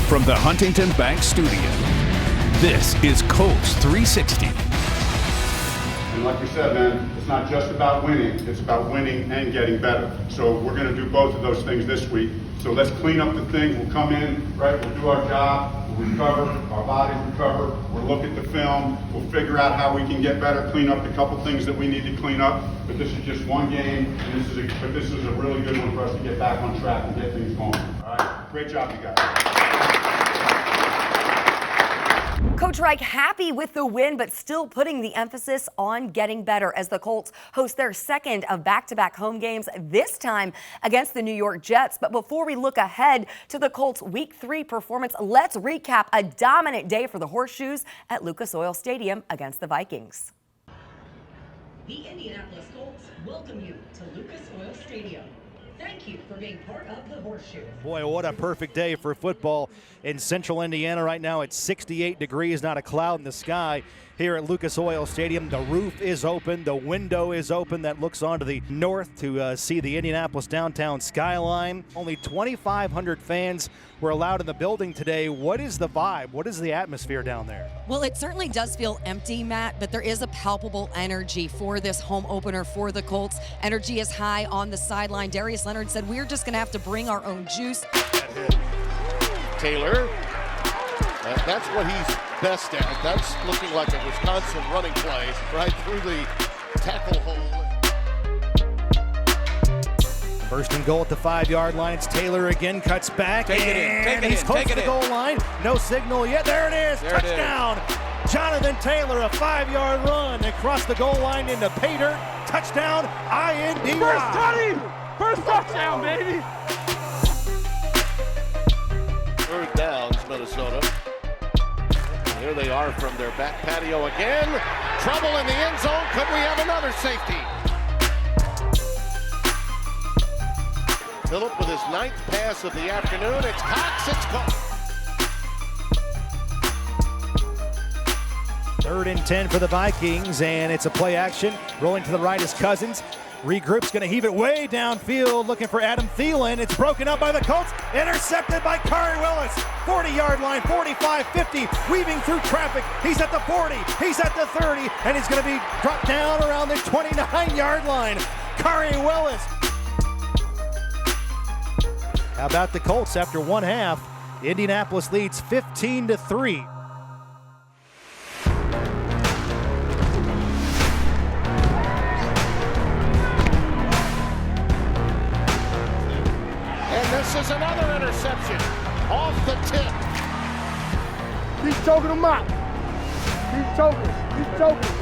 From the Huntington Bank Studio, this is Colts 360. And like we said, man, it's not just about winning, it's about winning and getting better. So we're going to do both of those things this week. So let's clean up the thing. We'll come in, right, we'll do our job, we'll recover, our bodies recover, we'll look at the film, we'll figure out how we can get better, clean up the couple things that we need to clean up. But this is just one game, and this is a really good one for us to get back on track and get things going. All right? Great job, you guys. Coach Reich happy with the win, but still putting the emphasis on getting better as the Colts host their second of back-to-back home games, this time against the New York Jets. But before we look ahead to the Colts' Week 3 performance, let's recap a dominant day for the Horseshoes at Lucas Oil Stadium against the Vikings. The Indianapolis Colts welcome you to Lucas Oil Stadium. Thank you for being part of the Horseshoe. Boy, what a perfect day for football in central Indiana right now. It's 68 degrees, not a cloud in the sky here at Lucas Oil Stadium. The roof is open, the window is open that looks onto the north to see the Indianapolis downtown skyline. Only 2,500 fans were allowed in the building today. What is the vibe? What is the atmosphere down there? Well, it certainly does feel empty, Matt, but there is a palpable energy for this home opener for the Colts. Energy is high on the sideline. Darius Leonard said, we're just going to have to bring our own juice. Taylor, that's what he's best at. That's looking like a Wisconsin running play right through the tackle hole. First and goal at the 5-yard line. It's Taylor again, cuts back, and he's close to the goal line. No signal yet. There it is. Touchdown. Jonathan Taylor, a 5-yard run across the goal line into pay dirt. Touchdown, IND. First touchdown, baby. Third downs, Minnesota. Here they are from their back patio again. Trouble in the end zone. Could we have another safety? Phillip with his 9th pass of the afternoon. It's Cox. It's caught. 3rd and 10 for the Vikings, and it's a play action. Rolling to the right is Cousins. Regroup's going to heave it way downfield, looking for Adam Thielen. It's broken up by the Colts, intercepted by Kari Willis. 40-yard line, 45, 50, weaving through traffic. He's at the 40, he's at the 30, and he's going to be dropped down around the 29-yard line. Kari Willis. How about the Colts after one half? Indianapolis leads 15-3. This is another interception off the tip. He's choking him out. He's choking. He's choking.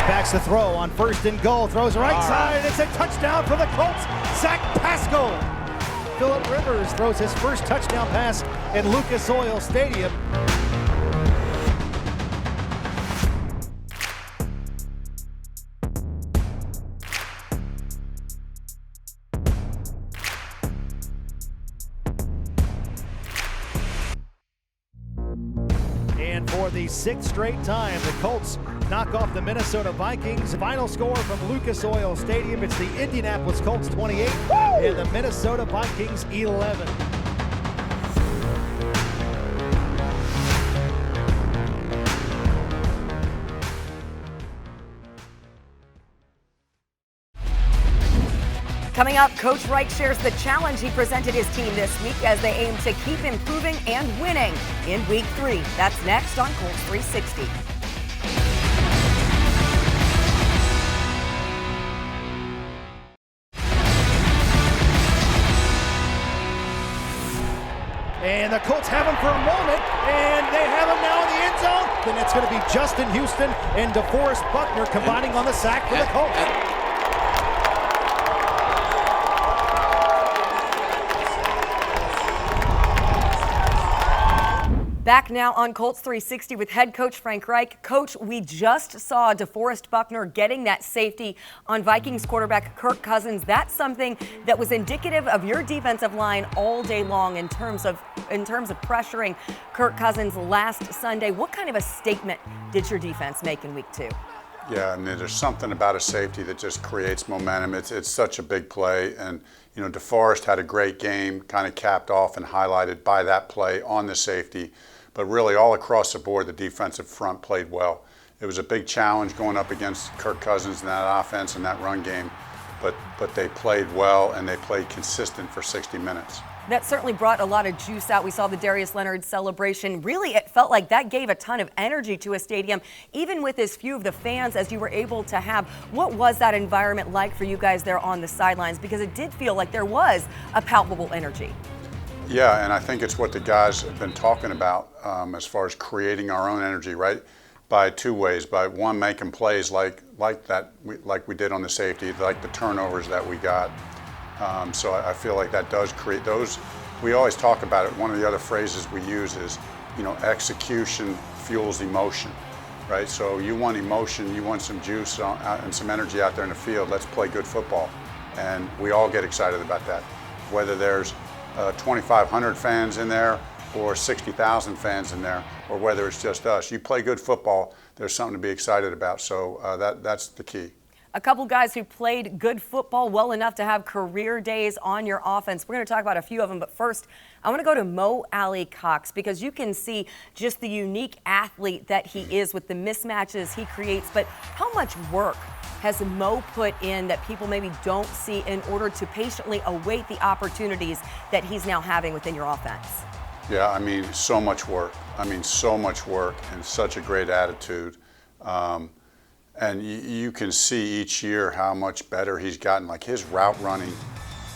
Backs the throw on 1st and goal. Throws right side. It's a touchdown for the Colts. Zach Pascal. Phillip Rivers throws his first touchdown pass at Lucas Oil Stadium. And for the 6th straight time, the Colts knock off the Minnesota Vikings. Final score from Lucas Oil Stadium, it's the Indianapolis Colts 28 and the Minnesota Vikings 11. Coming up, Coach Reich shares the challenge he presented his team this week as they aim to keep improving and winning in Week 3. That's next on Colts 360. And the Colts have him for a moment, and they have him now in the end zone. Then it's going to be Justin Houston and DeForest Buckner combining on the sack for the Colts. Back now on Colts 360 with head coach Frank Reich. Coach, we just saw DeForest Buckner getting that safety on Vikings quarterback Kirk Cousins. That's something that was indicative of your defensive line all day long in terms of pressuring Kirk Cousins last Sunday. What kind of a statement did your defense make in Week 2? Yeah, and there's something about a safety that just creates momentum. It's such a big play, and DeForest had a great game, kind of capped off and highlighted by that play on the safety. But really, all across the board, the defensive front played well. It was a big challenge going up against Kirk Cousins in that offense and that run game, but they played well and they played consistent for 60 minutes. That certainly brought a lot of juice out. We saw the Darius Leonard celebration. Really, it felt like that gave a ton of energy to a stadium, even with as few of the fans as you were able to have. What was that environment like for you guys there on the sidelines? Because it did feel like there was a palpable energy. Yeah, and I think it's what the guys have been talking about as far as creating our own energy, right? By two ways. By one, making plays like we did on the safety, like the turnovers that we got. So I feel like that does create those. We always talk about it. One of the other phrases we use is, execution fuels emotion, right? So you want emotion, you want some juice and some energy out there in the field. Let's play good football. And we all get excited about that. Whether there's 2,500 fans in there or 60,000 fans in there, or whether it's just us. You play good football, there's something to be excited about. So that's the key. A couple guys who played good football well enough to have career days on your offense. We're going to talk about a few of them, but first, I want to go to Mo Alie-Cox because you can see just the unique athlete that he is with the mismatches he creates, but how much work has Mo put in that people maybe don't see in order to patiently await the opportunities that he's now having within your offense? Yeah, I mean, so much work. So much work and such a great attitude. And you can see each year how much better he's gotten. Like his route running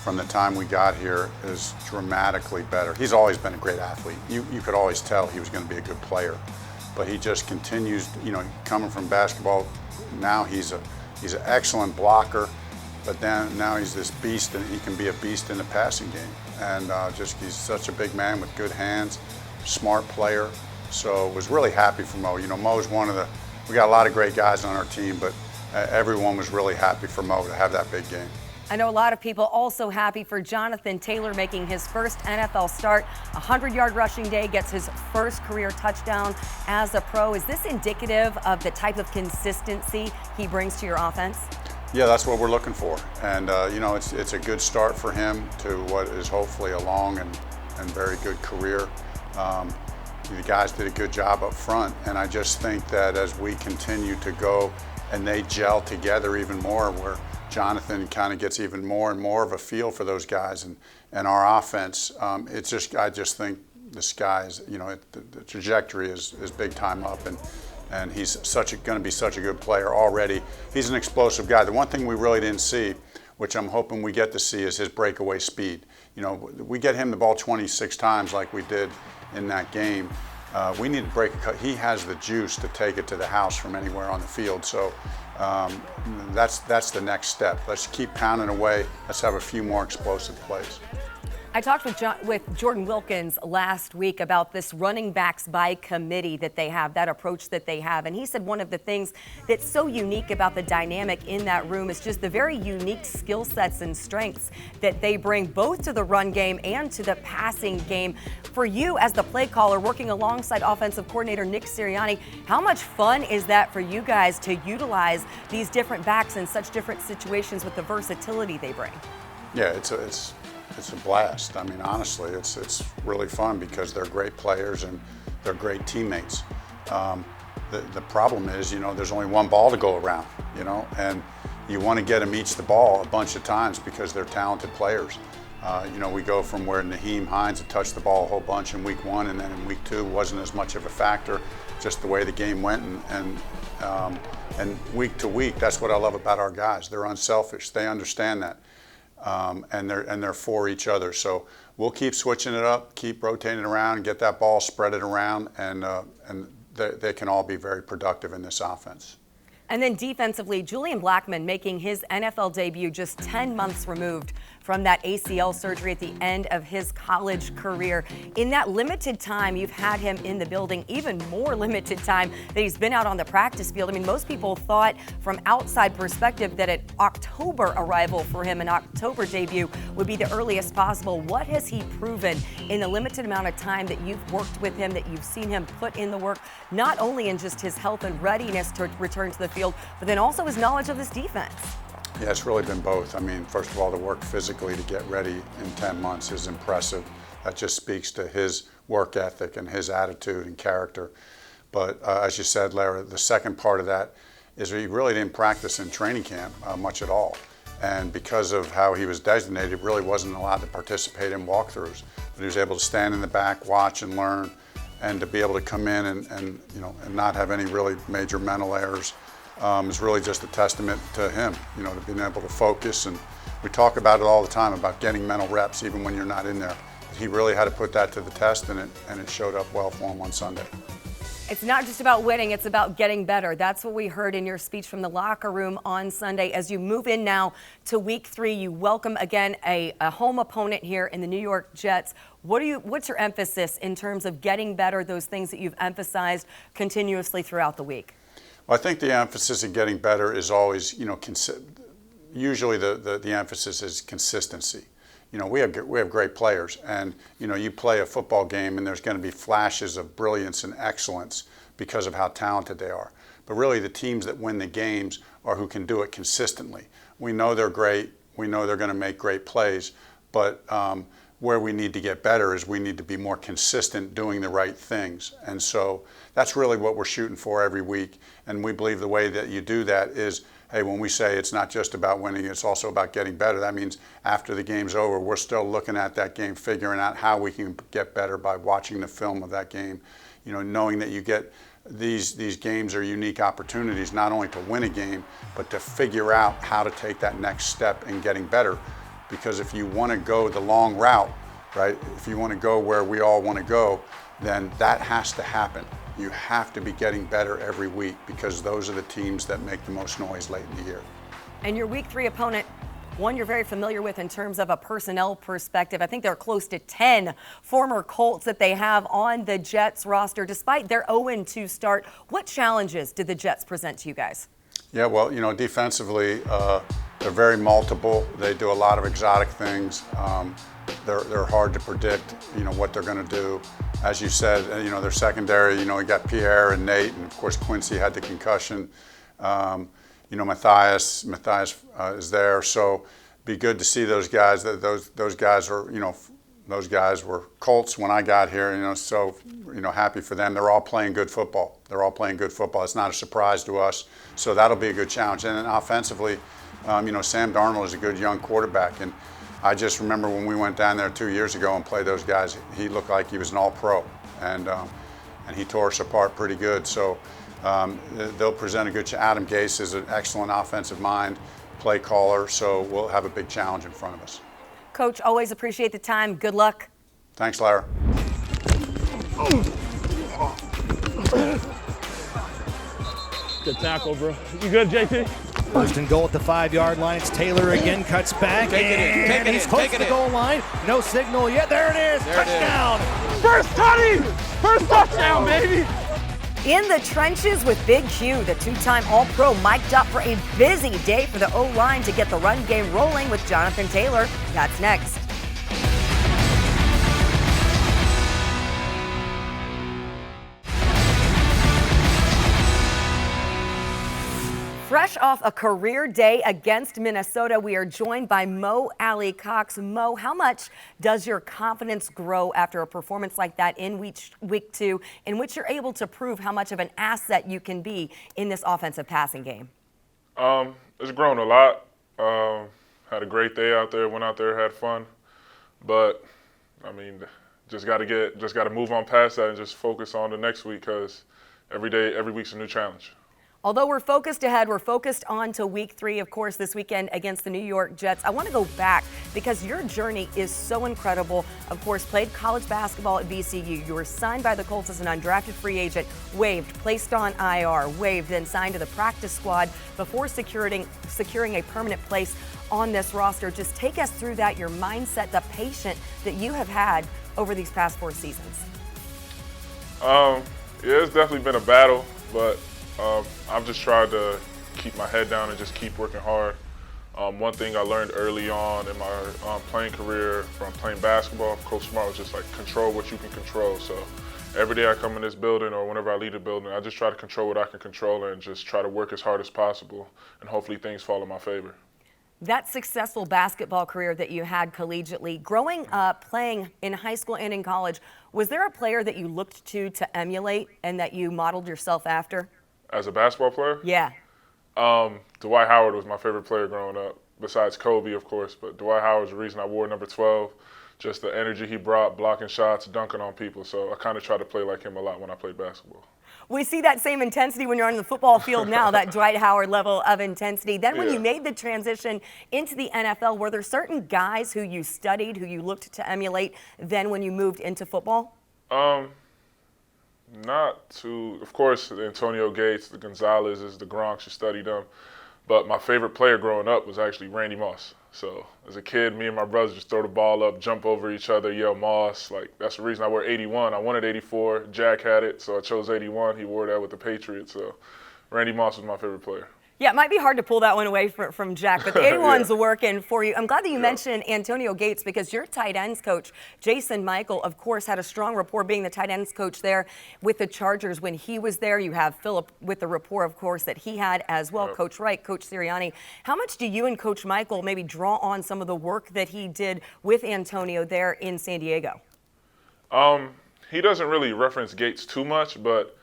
from the time we got here is dramatically better. He's always been a great athlete. You could always tell he was going to be a good player. But he just continues, coming from basketball, now he's an excellent blocker, but then now he's this beast, and he can be a beast in the passing game. And he's such a big man with good hands, smart player. So was really happy for Mo. Mo's one of the, we got a lot of great guys on our team, but everyone was really happy for Mo to have that big game. I know a lot of people also happy for Jonathan Taylor making his first NFL start. 100-yard rushing day, gets his first career touchdown as a pro. Is this indicative of the type of consistency he brings to your offense? Yeah, that's what we're looking for. And, it's a good start for him to what is hopefully a long and very good career. The guys did a good job up front, and I just think that as we continue to go and they gel together even more, where Jonathan kind of gets even more and more of a feel for those guys and our offense, I just think the sky's, the trajectory is big time up, and he's going to be such a good player already. He's an explosive guy. The one thing we really didn't see, which I'm hoping we get to see, is his breakaway speed. We get him the ball 26 times like we did in that game. We need to break a cut. He has the juice to take it to the house from anywhere on the field. So that's the next step. Let's keep pounding away. Let's have a few more explosive plays. I talked with Jordan Wilkins last week about this running backs by committee that they have, that approach that they have. And he said one of the things that's so unique about the dynamic in that room is just the very unique skill sets and strengths that they bring both to the run game and to the passing game. For you as the play caller working alongside offensive coordinator Nick Sirianni, how much fun is that for you guys to utilize these different backs in such different situations with the versatility they bring? Yeah, it's a blast. Honestly, it's really fun because they're great players and they're great teammates. The problem is, there's only one ball to go around, and you want to get them each the ball a bunch of times because they're talented players. We go from where Naheem Hines had touched the ball a whole bunch in week 1, and then in week 2 wasn't as much of a factor, just the way the game went. And week to week, that's what I love about our guys. They're unselfish. They understand that. And they're for each other. So we'll keep switching it up, keep rotating it around, get that ball, spread it around, and they can all be very productive in this offense. And then defensively, Julian Blackmon making his NFL debut just 10 months removed from that ACL surgery at the end of his college career. In that limited time you've had him in the building, even more limited time that he's been out on the practice field. I mean, most people thought from outside perspective that an October arrival for him, an October debut, would be the earliest possible. What has he proven in the limited amount of time that you've worked with him, that you've seen him put in the work, not only in just his health and readiness to return to the field, but then also his knowledge of this defense? Yeah, it's really been both. I mean, first of all, the work physically to get ready in 10 months is impressive. That just speaks to his work ethic and his attitude and character. But as you said, Lara, the second part of that is he really didn't practice in training camp much at all. And because of how he was designated, really wasn't allowed to participate in walkthroughs. But he was able to stand in the back, watch and learn, and to be able to come in and not have any really major mental errors is really just a testament to him, to being able to focus. And we talk about it all the time about getting mental reps even when you're not in there. He really had to put that to the test, and it showed up well for him on Sunday. It's not just about winning, it's about getting better. That's what we heard in your speech from the locker room on Sunday. As you move in now to week 3, you welcome again a home opponent here in the New York Jets. What's your emphasis in terms of getting better, those things that you've emphasized continuously throughout the week? Well, I think the emphasis in getting better is always, usually the emphasis is consistency. We have great players, and you play a football game and there's going to be flashes of brilliance and excellence because of how talented they are. But really the teams that win the games are who can do it consistently. We know they're great, we know they're going to make great plays, but where we need to get better is we need to be more consistent doing the right things. And so that's really what we're shooting for every week. And we believe the way that you do that is, hey, when we say it's not just about winning, it's also about getting better, that means after the game's over, we're still looking at that game, figuring out how we can get better by watching the film of that game, knowing that you get these games are unique opportunities not only to win a game, but to figure out how to take that next step in getting better. Because if you want to go the long route, right, if you want to go where we all want to go, then that has to happen. You have to be getting better every week because those are the teams that make the most noise late in the year. And your week 3 opponent, one you're very familiar with in terms of a personnel perspective. I think there are close to 10 former Colts that they have on the Jets roster. Despite their 0-2 start, what challenges did the Jets present to you guys? Yeah, well, defensively, they're very multiple. They do a lot of exotic things. They're hard to predict, what they're going to do. As you said, their secondary, we got Pierre and Nate, and of course Quincy had the concussion. Matthias is there, so be good to see those guys. Those guys are, those guys were Colts when I got here, so happy for them. They're all playing good football. It's not a surprise to us, so that'll be a good challenge. And then offensively, Sam Darnold is a good young quarterback, and I just remember when we went down there 2 years ago and played those guys, he looked like he was an all-pro, and he tore us apart pretty good. So they'll present a good challenge. Adam Gase is an excellent offensive mind, play caller, so we'll have a big challenge in front of us. Coach, always appreciate the time. Good luck. Thanks, Lara. Good tackle, bro. You good, JT? First and goal at the 5-yard line. It's Taylor again, cuts back, and he's close to the goal line. No signal yet. There it is. Touchdown. First tutty! First touchdown, baby! In the trenches with Big Q, the 2-time All-Pro mic'd up for a busy day for the O-line to get the run game rolling with Jonathan Taylor. That's next. Fresh off a career day against Minnesota, we are joined by Mo Alie-Cox. Mo, how much does your confidence grow after a performance like that in week 2, in which you're able to prove how much of an asset you can be in this offensive passing game? It's grown a lot. Had a great day out there, went out there, had fun. But, just got to move on past that and just focus on the next week because every week's a new challenge. Although we're focused ahead, we're focused on to week 3, of course, this weekend against the New York Jets. I want to go back because your journey is so incredible. Of course, played college basketball at VCU. You were signed by the Colts as an undrafted free agent, waived, placed on IR, waived, then signed to the practice squad before securing a permanent place on this roster. Just take us through that, your mindset, the patience that you have had over these past 4 seasons. Yeah, it's definitely been a battle, but I've just tried to keep my head down and just keep working hard. One thing I learned early on in my playing career from playing basketball, Coach Smart was just like, control what you can control. So every day I come in this building or whenever I leave the building, I just try to control what I can control and just try to work as hard as possible, and hopefully things fall in my favor. That successful basketball career that you had collegiately, growing up, playing in high school and in college, was there a player that you looked to emulate and that you modeled yourself after? As a basketball player? Yeah. Dwight Howard was my favorite player growing up, besides Kobe, of course. But Dwight Howard's the reason I wore number 12, just the energy he brought, blocking shots, dunking on people. So I kind of try to play like him a lot when I played basketball. We see that same intensity when you're on the football field now, that Dwight Howard level of intensity. Then when you made the transition into the NFL, were there certain guys who you studied, who you looked to emulate then when you moved into football? Not too, of course, the Antonio Gates, the Gonzalez's, the Gronks, you studied them. But my favorite player growing up was actually Randy Moss. So as a kid, me and my brothers just throw the ball up, jump over each other, yell Moss. Like, that's the reason I wear 81. I wanted 84. Jack had it, so I chose 81. He wore that with the Patriots. So Randy Moss was my favorite player. Yeah, it might be hard to pull that one away from Jack, but the 81's working for you. I'm glad that you mentioned Antonio Gates because your tight ends coach, Jason Michael, of course, had a strong rapport being the tight ends coach there with the Chargers when he was there. You have Philip with the rapport, of course, that he had as well, Coach Reich, Coach Sirianni. How much do you and Coach Michael maybe draw on some of the work that he did with Antonio there in San Diego? He doesn't really reference Gates too much, but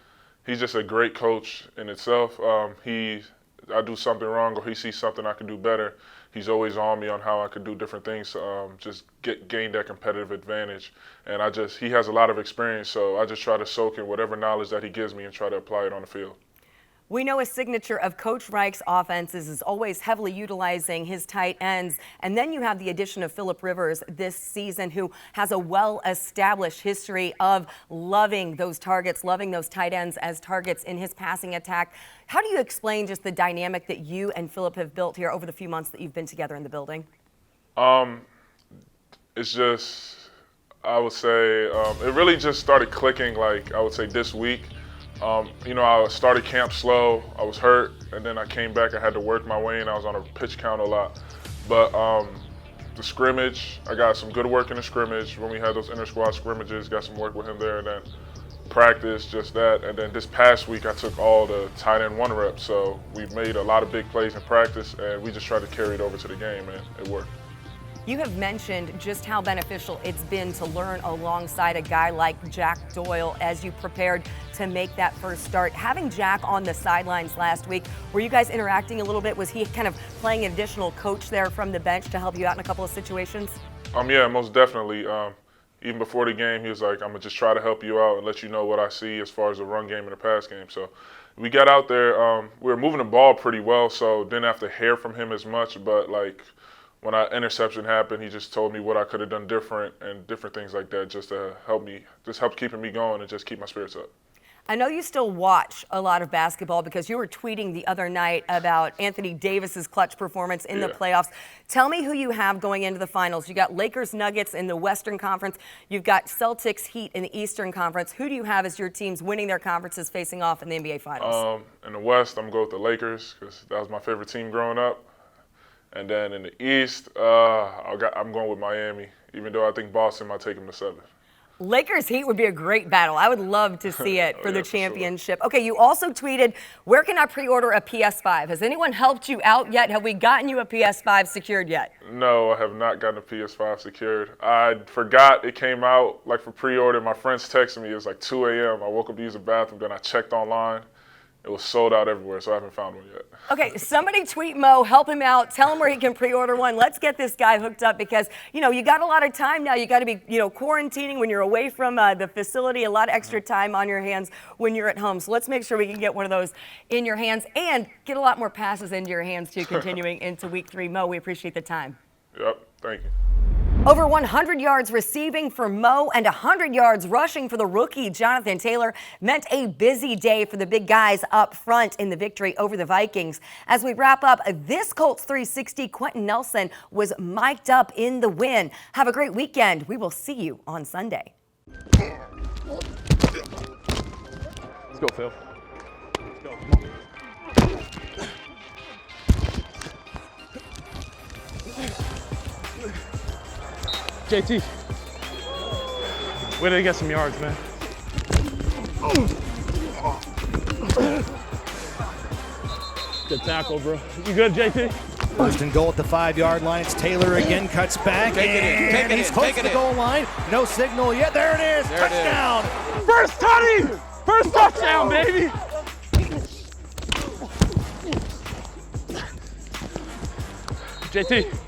he's just a great coach in itself. I do something wrong or he sees something I can do better, he's always on me on how I can do different things to just gain that competitive advantage. And he has a lot of experience, so I just try to soak in whatever knowledge that he gives me and try to apply it on the field. We know a signature of Coach Reich's offenses is always heavily utilizing his tight ends. And then you have the addition of Philip Rivers this season, who has a well-established history of loving those targets, loving those tight ends as targets in his passing attack. How do you explain just the dynamic that you and Philip have built here over the few months that you've been together in the building? It's just, I would say, it really just started clicking, like, I would say this week. I started camp slow, I was hurt, and then I came back, I had to work my way in, I was on a pitch count a lot. But the scrimmage, I got some good work in the scrimmage. When we had those inter-squad scrimmages, got some work with him there, and then practice, just that. And then this past week, I took all the tight end 1 reps, so we made a lot of big plays in practice, and we just tried to carry it over to the game, and it worked. You have mentioned just how beneficial it's been to learn alongside a guy like Jack Doyle as you prepared to make that first start. Having Jack on the sidelines last week, were you guys interacting a little bit? Was he kind of playing an additional coach there from the bench to help you out in a couple of situations? Yeah, most definitely. Even before the game, he was like, I'm going to just try to help you out and let you know what I see as far as the run game and the pass game. So we got out there. We were moving the ball pretty well, so didn't have to hear from him as much, but when an interception happened, he just told me what I could have done different and different things like that, just to help keeping me going and just keep my spirits up. I know you still watch a lot of basketball because you were tweeting the other night about Anthony Davis's clutch performance in the playoffs. Tell me who you have going into the finals. You got Lakers Nuggets in the Western Conference. You've got Celtics Heat in the Eastern Conference. Who do you have as your teams winning their conferences facing off in the NBA Finals? In the West, I'm going with the Lakers because that was my favorite team growing up. And then in the East, I'm going with Miami, even though I think Boston might take them to 7. Lakers Heat would be a great battle. I would love to see it for the championship. Sure. Okay, you also tweeted, where can I pre-order a PS5? Has anyone helped you out yet? Have we gotten you a PS5 secured yet? No, I have not gotten a PS5 secured. I forgot it came out for pre-order. My friends texted me. It was 2 a.m. I woke up to use the bathroom, then I checked online. it was sold out everywhere, so I haven't found one yet. Okay, somebody tweet Mo, help him out, tell him where he can pre-order one. Let's get this guy hooked up because, you know, you got a lot of time now. You got to be, you know, quarantining when you're away from the facility, a lot of extra time on your hands when you're at home. So let's make sure we can get one of those in your hands and get a lot more passes into your hands too, continuing into week 3. Mo, we appreciate the time. Yep, thank you. Over 100 yards receiving for Mo and 100 yards rushing for the rookie Jonathan Taylor meant a busy day for the big guys up front in the victory over the Vikings. As we wrap up this Colts 360, Quentin Nelson was mic'd up in the win. Have a great weekend. We will see you on Sunday. Let's go, Phil. Let's go. JT, way to get some yards, man. Good tackle, bro. You good, JT? First and goal at the 5-yard line. It's Taylor again, cuts back, and he's close to the goal line. No signal yet. There it is. Touchdown. First tutty! First touchdown, baby! JT.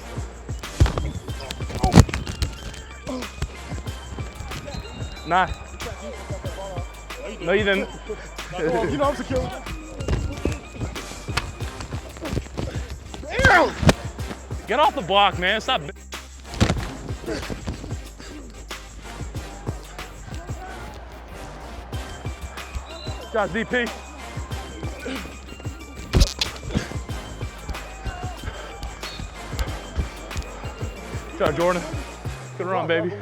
Nah. No, you didn't. You know I'm secure. Get off the block, man. Stop. Shots, DP. Shot, Jordan. Good run, baby.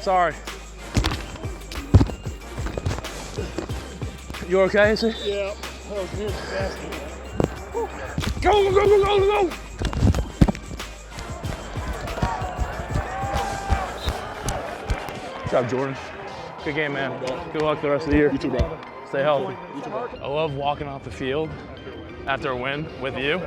Sorry. You okay, is it? Yeah, that was near the basket. Go, go, go, go, go, go! Good job, Jordan. Good game, man. Good luck the rest of the year. You too, bro. Stay healthy. You too, bro. I love walking off the field after a win with you.